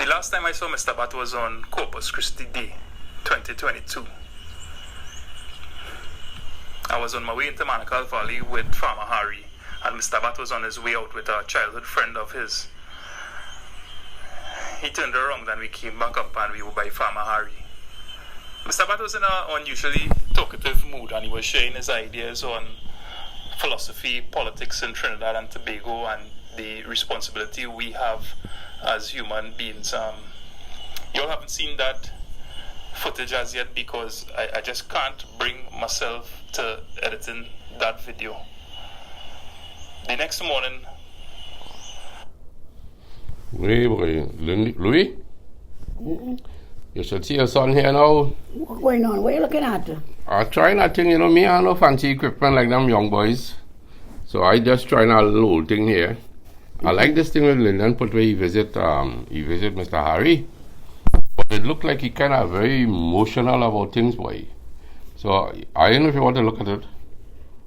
last time I saw Mr. Bat was on Corpus Christi Day, 2022. I was on my way into Manacal Valley with Farmer Harry, and Mr. Bat was on his way out with a childhood friend of his. He turned around and we came back up and we were by Farmer Harry. Mr. Bat was in an unusually talkative mood, and he was sharing his ideas on philosophy, politics in Trinidad and Tobago, and the responsibility we have as human beings. You all haven't seen that footage as yet because I just can't bring myself to editing that video. The next morning... Louis? Mm-hmm. You should see your son here now. What's going on? What are you looking at? I'm trying that thing, me I have no fancy equipment like them young boys. So I just trying a little old thing here. I like this thing with Lyndon put where he visit Mr. Harry. But it looked like he kind of very emotional about things, boy. So I don't know if you want to look at it.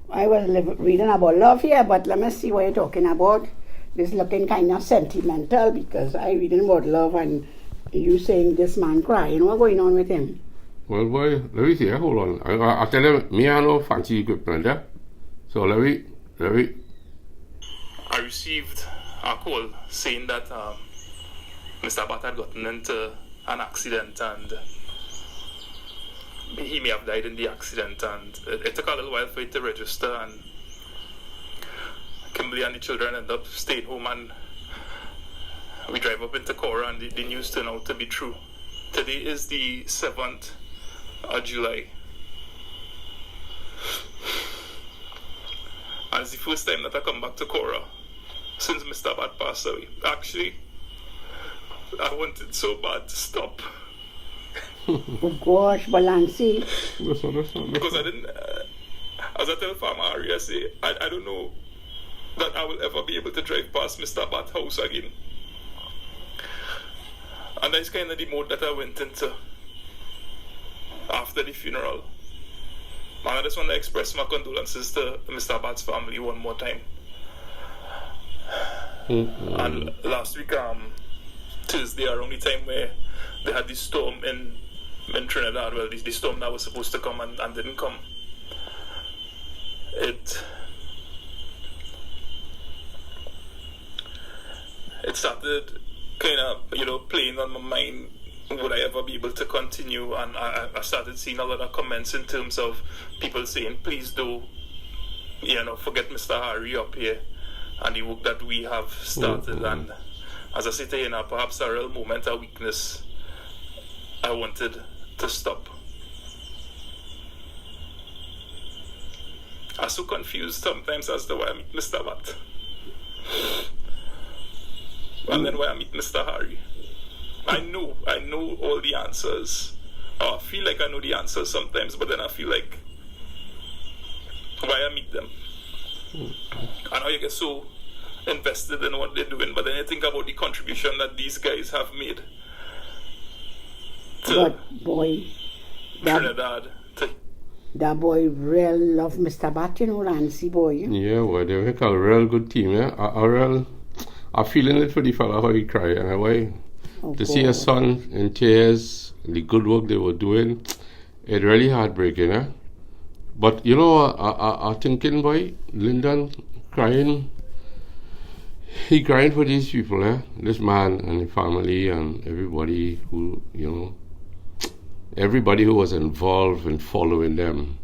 I was reading about love here, but let me see what you're talking about. This looking kind of sentimental because I reading about love and you saying this man crying. What's going on with him? Well, boy, let me see. Hold on. I tell you, me I have no fancy equipment there. So let me. I received a call saying that Mr. Bat had gotten into an accident and he may have died in the accident, and it took a little while for it to register, and Kimberly and the children ended up staying home, and we drive up into Cora and the news turned out to be true. Today is the 7th of July. And it's the first time that I come back to Cora since Mr. Bat passed away. Actually, I wanted so bad to stop. Oh gosh, Balancy. Because I didn't, as I tell Farmer Harry, I say, I don't know that I will ever be able to drive past Mr. Bat's house again. And that's kind of the mode that I went into after the funeral. And I just want to express my condolences to Mr. Bat's family one more time. Mm-hmm. And last week, Tuesday, around the time where they had the storm in Trinidad, well, the storm that was supposed to come and didn't come, it started kind of, playing on my mind. Would I ever be able to continue? And I started seeing a lot of comments in terms of people saying, please do, forget Mr. Harry up here and the work that we have started. Mm-hmm. And as I sit here now, perhaps a real moment of weakness, I wanted to stop. I'm so confused sometimes as to why I meet Mr. Bat. And then why I meet Mr. Harry. I know all the answers. I feel like I know the answers sometimes, but then I feel like why I meet them. I know you get so invested in what they're doing, but then you think about the contribution that these guys have made to but boy, Trinidad. That boy real love Mr. Bat, Nancy boy. Yeah, well, they make a real good team, yeah. I'm feeling it for the fella how he cry, and why. To see his son in tears, the good work they were doing, it really heartbreaking, eh? But I thinking, boy, Lyndon crying, he crying for these people, eh? This man and the family and everybody who, everybody who was involved in following them.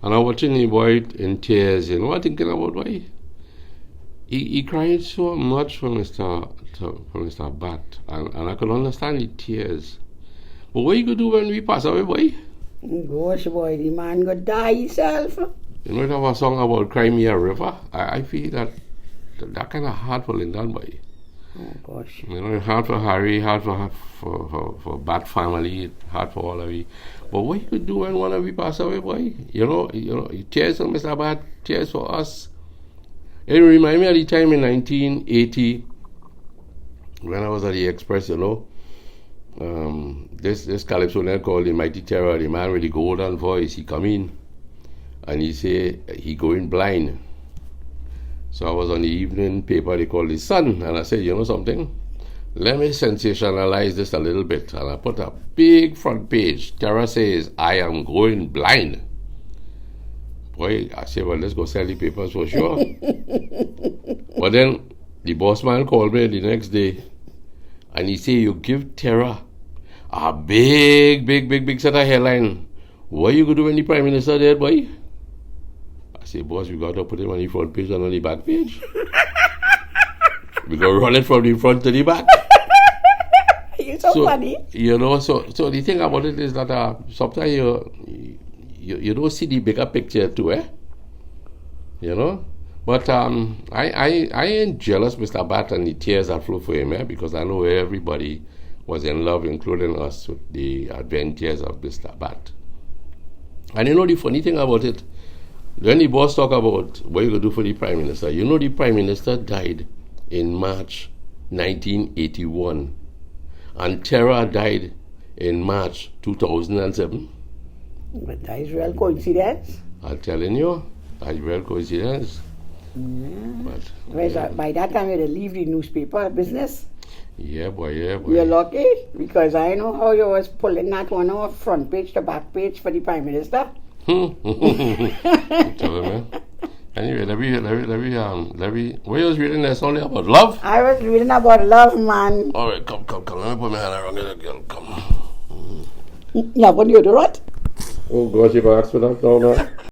And I'm watching the boy in tears, I'm thinking about, boy, he cried so much for Mr. Bat, and I could understand the tears. But what you could do when we pass away, boy? Gosh, boy, the man could die himself. You know, it have a song about Crimea River. I feel that kind of hard for Lyndon, boy. Oh gosh. Hard for Harry, hard for Bat family, hard for all of you. But what you could do when one of we pass away, boy? Tears for Mr. Bat, tears for us. It reminds me of the time in 1980 when I was at the Express, this calypso man called the Mighty Terror, the man with the golden voice, he come in and he say he going blind. So I was on the evening paper they called The Sun, and I said, something? let me sensationalize this a little bit. And I put a big front page. Tara says, I am going blind. Boy, I say, well, let's go sell the papers for sure. But then the boss man called me the next day and he said, you give Tara a big set of headline. What you going to do when the Prime Minister dead, boy? I say, boss, we got to put him on the front page and on the back page. We got to run it from the front to the back. You're so funny. You know, so the thing about it is that sometimes you don't see the bigger picture too, eh? You know? But I ain't jealous, Mr. Bat, and the tears that flow for him, eh? Because I know everybody was in love, including us, with the adventures of Mr. Bat. And you know the funny thing about it, when the boss talk about what you going to do for the Prime Minister, you know the Prime Minister died in March 1981. And Tara died in March 2007. But that is real coincidence. I'm telling you, that's real coincidence. Yeah. But by that time, you'd leave the newspaper business. Yeah, boy. You're lucky, because I know how you was pulling that one off front page to back page for the Prime Minister. Anyway, let me. What you was reading there? Only about love? I was reading about love, man. All right, come. Let me put my hand around it again. Come. Yeah, what do you do, what? Oh, gosh, if I ask for that now, man.